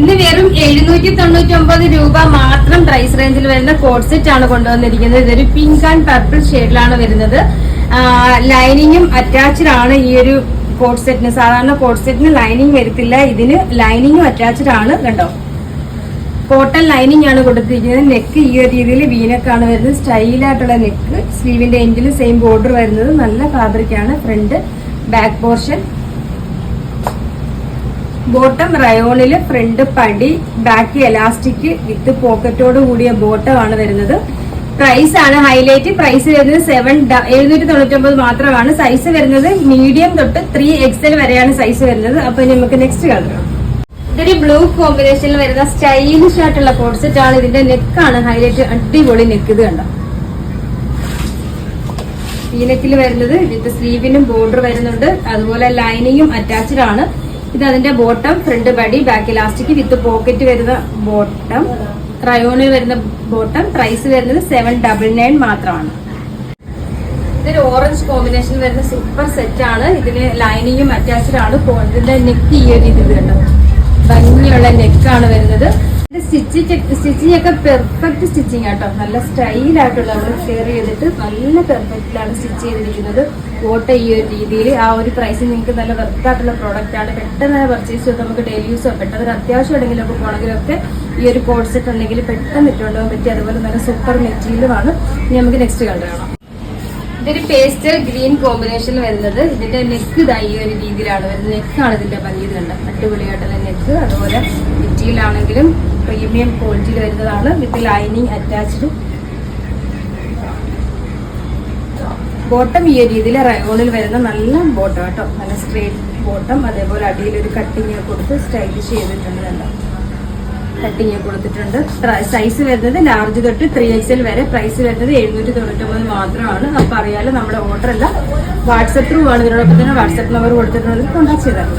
ഇന്ന് വെറും 799 രൂപ മാത്രം പ്രൈസ് റേഞ്ചിൽ വരുന്ന കോഡ് സെറ്റ് ആണ് കൊണ്ടുവന്നിരിക്കുന്നത്. ഇതൊരു പിങ്ക് ആൻഡ് പർപ്പിൾ ഷെയ്ഡിലാണ് വരുന്നത്. ലൈനിങ്ങും അറ്റാച്ച്ഡ് ആണ് ഈ ഒരു കോഡ് സെറ്റിന്. സാധാരണ കോഡ് സെറ്റിന് ലൈനിങ് വരത്തില്ല, ഇതിന് ലൈനിങ്ങും അറ്റാച്ച്ഡ് ആണ്. കണ്ടോ, കോട്ടൺ ലൈനിങ് ആണ് കൊടുത്തിരിക്കുന്നത്. നെക്ക് ഈ ഒരു രീതിയിൽ വീനക്കാണ് വരുന്നത്, സ്റ്റൈലായിട്ടുള്ള നെക്ക്. സ്ലീവിന്റെ എൻഡിൽ സെയിം ബോർഡർ വരുന്നത്. നല്ല ഫാബ്രിക് ആണ്. ഫ്രണ്ട് ബാക്ക് പോർഷൻ, ബോട്ടം റയോണില്, ഫ്രണ്ട് പടി, ബാക്ക് എലാസ്റ്റിക് വിത്ത് പോക്കറ്റോട് കൂടിയ ബോട്ടം ആണ് വരുന്നത്. പ്രൈസ് ആണ് ഹൈലൈറ്റ്. പ്രൈസ് വരുന്നത് 799 മാത്രമാണ്. സൈസ് വരുന്നത് മീഡിയം തൊട്ട് 3XL വരെയാണ് സൈസ് വരുന്നത്. അപ്പൊ നമുക്ക് നെക്സ്റ്റ് കളർ, ഇതൊരു ബ്ലൂ കോമ്പിനേഷനിൽ വരുന്ന സ്റ്റൈലിഷ് ആയിട്ടുള്ള കോഡ് സെറ്റ് ആണ്. ഇതിന്റെ നെക്കാണ് ഹൈലൈറ്റ്. അടിപൊളി നെക്ക്. ഇത് കണ്ടോ, ഈ നെക്കിൽ വരുന്നത് വിത്ത് സ്ലീവിനും ബോർഡർ വരുന്നുണ്ട്. അതുപോലെ ലൈനിങ്ങും അറ്റാച്ച്ഡ് ആണ്. ഇത് അതിന്റെ bottom, front body, back elastic with pocket വരുന്ന ബോട്ടം, റയോണിൽ വരുന്ന ബോട്ടം. പ്രൈസ് വരുന്നത് 799 മാത്രമാണ്. ഇതൊരു ഓറഞ്ച് കോമ്പിനേഷൻ വരുന്ന സൂപ്പർ സെറ്റ് ആണ്. ഇതിന് ലൈനിങ്ങും അറ്റാച്ച്ഡ് ആണ്. ഇതിന്റെ നെക്ക് ഈ ഒരു ഇത് കണ്ടോ, ഭംഗിയുള്ള നെക്കാണ് വരുന്നത്. സ്റ്റിച്ചിങ് ഒക്കെ പെർഫെക്റ്റ് സ്റ്റിച്ചിങ് ആട്ടോ. നല്ല സ്റ്റൈലായിട്ടുള്ള നമ്മൾ ഷെയർ ചെയ്തിട്ട് നല്ല പെർഫെക്റ്റിലാണ് സ്റ്റിച്ച് ചെയ്തിരിക്കുന്നത്. കോട്ട ഈ ഒരു രീതിയിൽ. ആ ഒരു പ്രൈസിൽ നിങ്ങൾക്ക് നല്ല വെർത്തായിട്ടുള്ള പ്രോഡക്റ്റ് ആണ്. പെട്ടെന്ന് പർച്ചേസ് ചെയ്ത് നമുക്ക് ഡെയിലി യൂസോ പെട്ടെന്ന് ഒരു അത്യാവശ്യം ഉണ്ടെങ്കിലും ഒക്കെ പോകണമെങ്കിലൊക്കെ ഈ ഒരു കോഡ് സെറ്റ് ഉണ്ടെങ്കിൽ പെട്ടെന്ന് ഇട്ടുകൊണ്ടുപോകാൻ പറ്റി. അതുപോലെ നല്ല സൂപ്പർ മെറ്റീരിയലുമാണ്. ഇനി നമുക്ക് നെക്സ്റ്റ് കളർ കാണാം. ഇതൊരു പേസ്റ്റൽ ഗ്രീൻ കോമ്പിനേഷനിൽ വരുന്നത്. ഇതിന്റെ നെക്ക് ഈ ഒരു രീതിയിലാണ് വരുന്നത്. നെക്കാണ് ഇതിന്റെ ഭംഗി. കണ്ട അടിപൊളിയായിട്ടുള്ള നെക്ക്. അതുപോലെ മെറ്റീരിയലാണെങ്കിലും പ്രീമിയം ക്വാളിറ്റിയിൽ വരുന്നതാണ്. With lining attached. ബോട്ടം ഈ ഒരു രീതിയിൽ റയോണിൽ വരുന്ന നല്ല ബോട്ടം കേട്ടോ. നല്ല സ്ട്രേറ്റ് ബോട്ടം. അതേപോലെ അടിയിൽ ഒരു കട്ടിങ് കൊടുത്ത് സ്റ്റൈലിഷ് ചെയ്തിട്ടുണ്ട്. കണ്ടോ, കട്ടിങ് കൊടുത്തിട്ടുണ്ട്. സൈസ് വരുന്നത് ലാർജ് തൊട്ട് 3XL വരെ. പ്രൈസ് വരുന്നത് 799 മാത്രമാണ്. അപ്പൊ അറിയാലോ, നമ്മുടെ ഓർഡർ അല്ല, വാട്സപ്പ് ത്രൂ ആണ്. ഇതിനോടൊപ്പം തന്നെ വാട്സപ്പ് നമ്പർ കൊടുത്തിട്ടുണ്ടെങ്കിൽ കോൺടാക്ട് ചെയ്താൽ